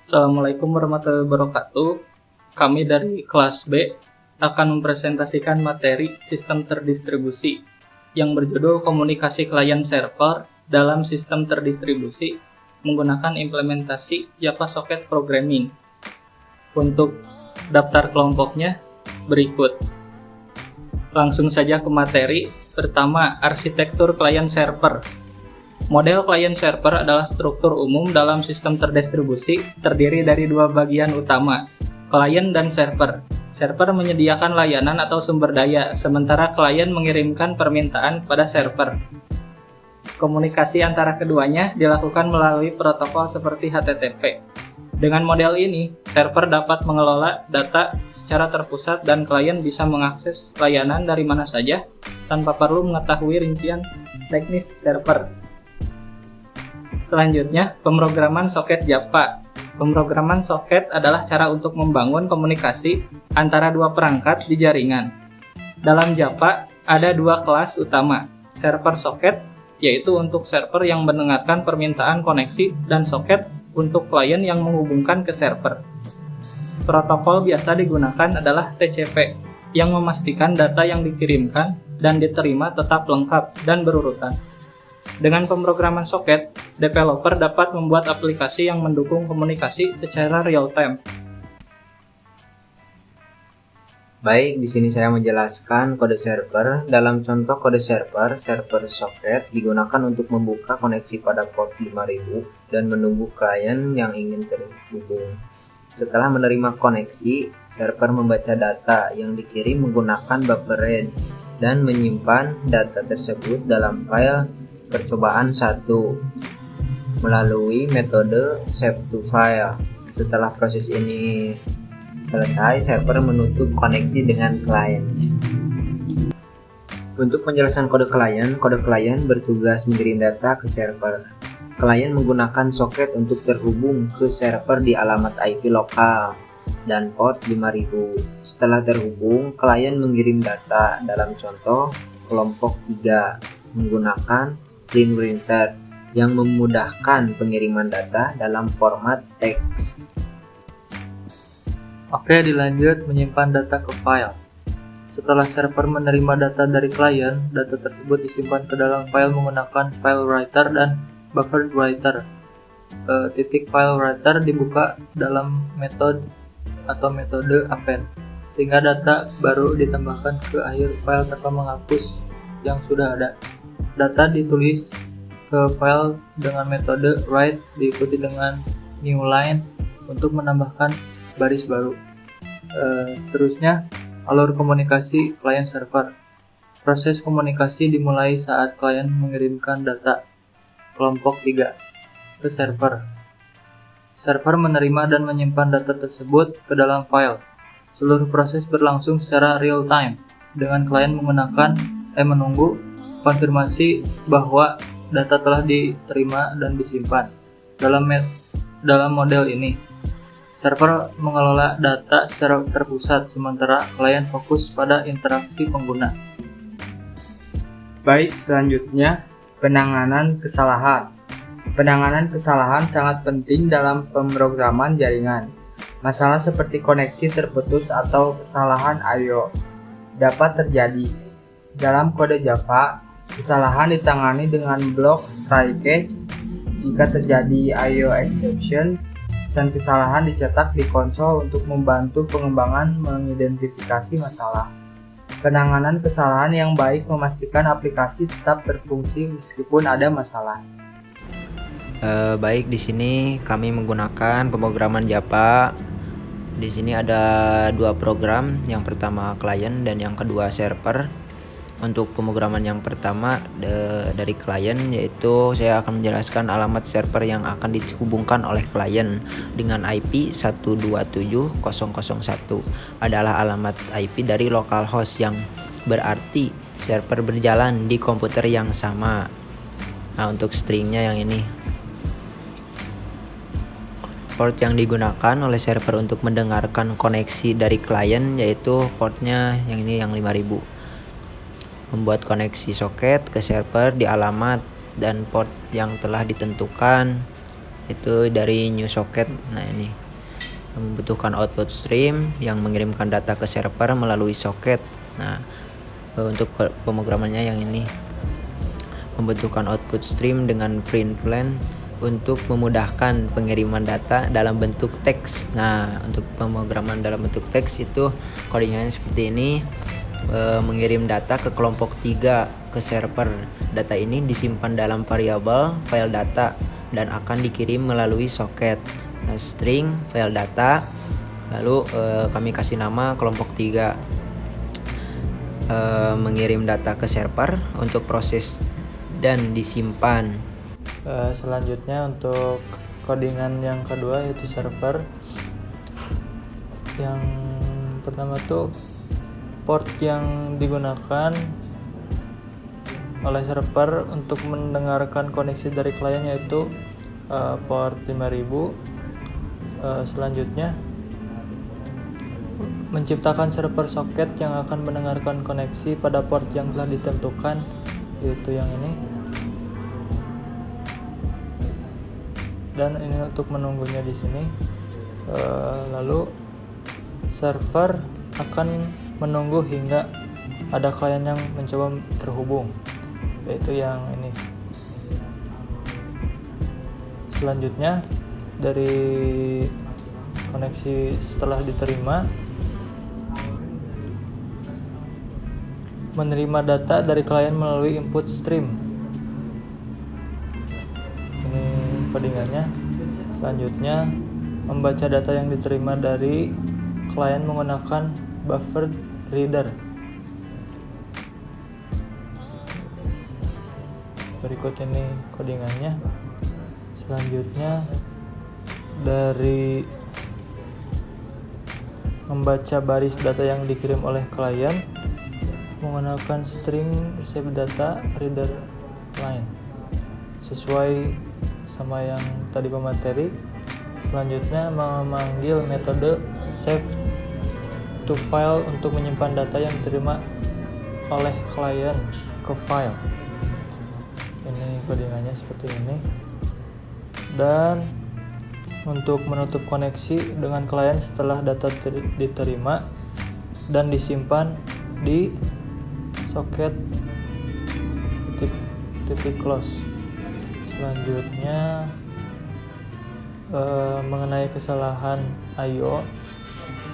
Assalamualaikum warahmatullahi wabarakatuh. Kami dari kelas B akan mempresentasikan materi sistem terdistribusi yang berjudul komunikasi klien server dalam sistem terdistribusi menggunakan implementasi Java Socket Programming. Untuk daftar kelompoknya berikut. Langsung saja ke materi. Pertama, arsitektur klien server. Model klien server adalah struktur umum dalam sistem terdistribusi terdiri dari dua bagian utama, klien dan server. Server menyediakan layanan atau sumber daya, sementara klien mengirimkan permintaan pada server. Komunikasi antara keduanya dilakukan melalui protokol seperti HTTP. Dengan model ini, server dapat mengelola data secara terpusat dan klien bisa mengakses layanan dari mana saja tanpa perlu mengetahui rincian teknis server. Selanjutnya, pemrograman soket Java. Pemrograman soket adalah cara untuk membangun komunikasi antara dua perangkat di jaringan. Dalam Java, ada dua kelas utama, server soket, yaitu untuk server yang mendengarkan permintaan koneksi, dan soket untuk klien yang menghubungkan ke server. Protokol biasa digunakan adalah TCP, yang memastikan data yang dikirimkan dan diterima tetap lengkap dan berurutan. Dengan pemrograman soket, developer dapat membuat aplikasi yang mendukung komunikasi secara real-time. Baik, di sini saya menjelaskan kode server. Dalam contoh kode server, server socket digunakan untuk membuka koneksi pada port 5000 dan menunggu klien yang ingin terhubung. Setelah menerima koneksi, server membaca data yang dikirim menggunakan buffer dan menyimpan data tersebut dalam file percobaan 1 melalui metode save to file. Setelah proses ini selesai, server menutup koneksi dengan klien. Untuk penjelasan kode klien bertugas mengirim data ke server. Klien menggunakan soket untuk terhubung ke server di alamat IP lokal dan port 5000. Setelah terhubung, klien mengirim data dalam contoh kelompok 3 menggunakan print printer yang memudahkan pengiriman data dalam format teks. Oke, dilanjut menyimpan data ke file. Setelah server menerima data dari klien, data tersebut disimpan ke dalam file menggunakan file writer dan buffer writer. File writer dibuka dalam metode append, sehingga data baru ditambahkan ke akhir file tanpa menghapus yang sudah ada. Data ditulis ke file dengan metode write diikuti dengan new line untuk menambahkan baris baru. Seterusnya, alur komunikasi klien server. Proses komunikasi dimulai saat klien mengirimkan data kelompok 3 ke server. Server menerima dan menyimpan data tersebut ke dalam file. Seluruh proses berlangsung secara real time dengan klien menunggu konfirmasi bahwa data telah diterima dan disimpan. Dalam model ini, server mengelola data secara terpusat, sementara klien fokus pada interaksi pengguna. Baik, selanjutnya penanganan kesalahan. Penanganan kesalahan sangat penting dalam pemrograman jaringan. Masalah seperti koneksi terputus atau kesalahan I/O dapat terjadi. Dalam kode Java, kesalahan ditangani dengan blok try catch. Jika terjadi I/O exception, pesan kesalahan dicetak di konsol untuk membantu pengembangan mengidentifikasi masalah. Penanganan kesalahan yang baik memastikan aplikasi tetap berfungsi meskipun ada masalah. Baik, di sini kami menggunakan pemrograman Java. Di sini ada dua program, yang pertama klien dan yang kedua server. Untuk pemrograman yang pertama dari klien, yaitu saya akan menjelaskan alamat server yang akan dihubungkan oleh klien dengan IP 127.0.0.1 adalah alamat IP dari localhost, yang berarti server berjalan di komputer yang sama. Nah, untuk stringnya yang ini. Port yang digunakan oleh server untuk mendengarkan koneksi dari klien yaitu portnya yang ini, yang 5000. Membuat koneksi soket ke server di alamat dan port yang telah ditentukan itu dari new socket. Nah, ini membutuhkan output stream yang mengirimkan data ke server melalui socket. Nah, untuk pemrogramannya yang ini membutuhkan output stream dengan print plan untuk memudahkan pengiriman data dalam bentuk teks. Nah, untuk pemrograman dalam bentuk teks itu kodenya seperti ini. Mengirim data ke kelompok 3 ke server. Data ini disimpan dalam variabel file data dan akan dikirim melalui soket. Nah, string file data, lalu kami kasih nama kelompok 3. Mengirim data ke server untuk proses dan disimpan. Selanjutnya untuk codingan yang kedua yaitu server. Yang pertama tuh port yang digunakan oleh server untuk mendengarkan koneksi dari klien yaitu port 5000. Selanjutnya menciptakan server socket yang akan mendengarkan koneksi pada port yang telah ditentukan yaitu yang ini. Dan ini untuk menunggunya di sini. Lalu server akan menunggu hingga ada klien yang mencoba terhubung, yaitu yang ini. Selanjutnya dari koneksi setelah diterima, menerima data dari klien melalui input stream. Ini codingannya. Selanjutnya membaca data yang diterima dari klien menggunakan buffer reader. Berikut ini codingannya. Selanjutnya dari membaca baris data yang dikirim oleh klien menggunakan string receive data reader line sesuai sama yang tadi pemateri. Selanjutnya memanggil metode save to file untuk menyimpan data yang diterima oleh klien ke file. Ini codingannya seperti ini. Dan untuk menutup koneksi dengan klien setelah data diterima dan disimpan di soket titik close. Selanjutnya mengenai kesalahan I/O.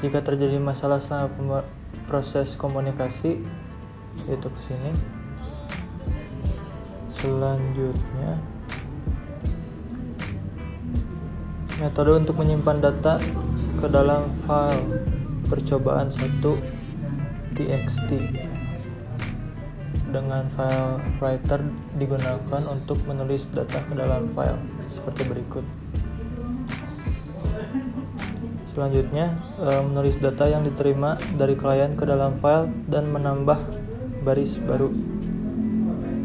Jika terjadi masalah selama proses komunikasi, itu ke sini. Selanjutnya metode untuk menyimpan data ke dalam file percobaan 1.txt dengan file writer digunakan untuk menulis data ke dalam file seperti berikut. Selanjutnya menulis data yang diterima dari klien ke dalam file dan menambah baris baru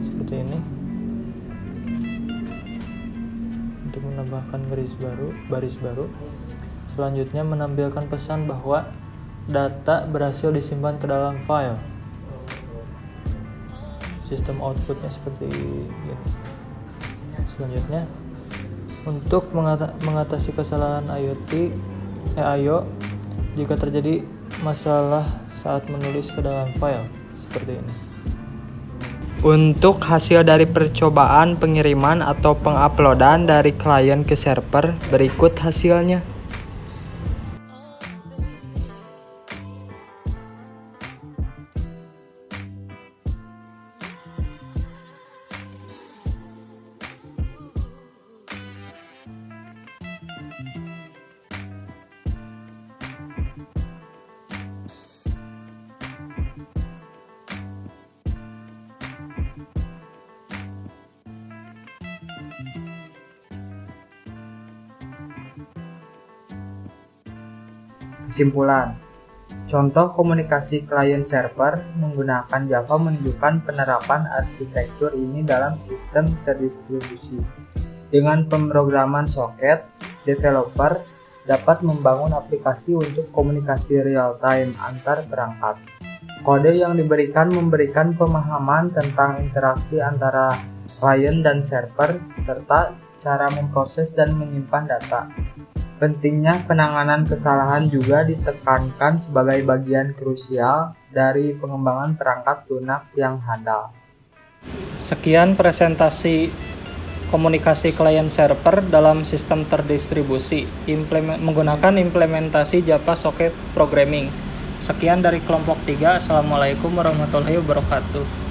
seperti ini. Untuk menambahkan baris baru. Selanjutnya menampilkan pesan bahwa data berhasil disimpan ke dalam file. Sistem outputnya seperti ini. Selanjutnya untuk mengatasi kesalahan I/O jika terjadi masalah saat menulis ke dalam file seperti ini. Untuk hasil dari percobaan pengiriman atau penguploadan dari klien ke server, berikut hasilnya. Kesimpulan. Contoh komunikasi klien server menggunakan Java menunjukkan penerapan arsitektur ini dalam sistem terdistribusi. Dengan pemrograman soket, developer dapat membangun aplikasi untuk komunikasi real-time antar perangkat. Kode yang diberikan memberikan pemahaman tentang interaksi antara klien dan server, serta cara memproses dan menyimpan data. Pentingnya penanganan kesalahan juga ditekankan sebagai bagian krusial dari pengembangan perangkat lunak yang handal. Sekian presentasi komunikasi klien server dalam sistem terdistribusi menggunakan implementasi Java Socket Programming. Sekian dari kelompok 3. Assalamualaikum warahmatullahi wabarakatuh.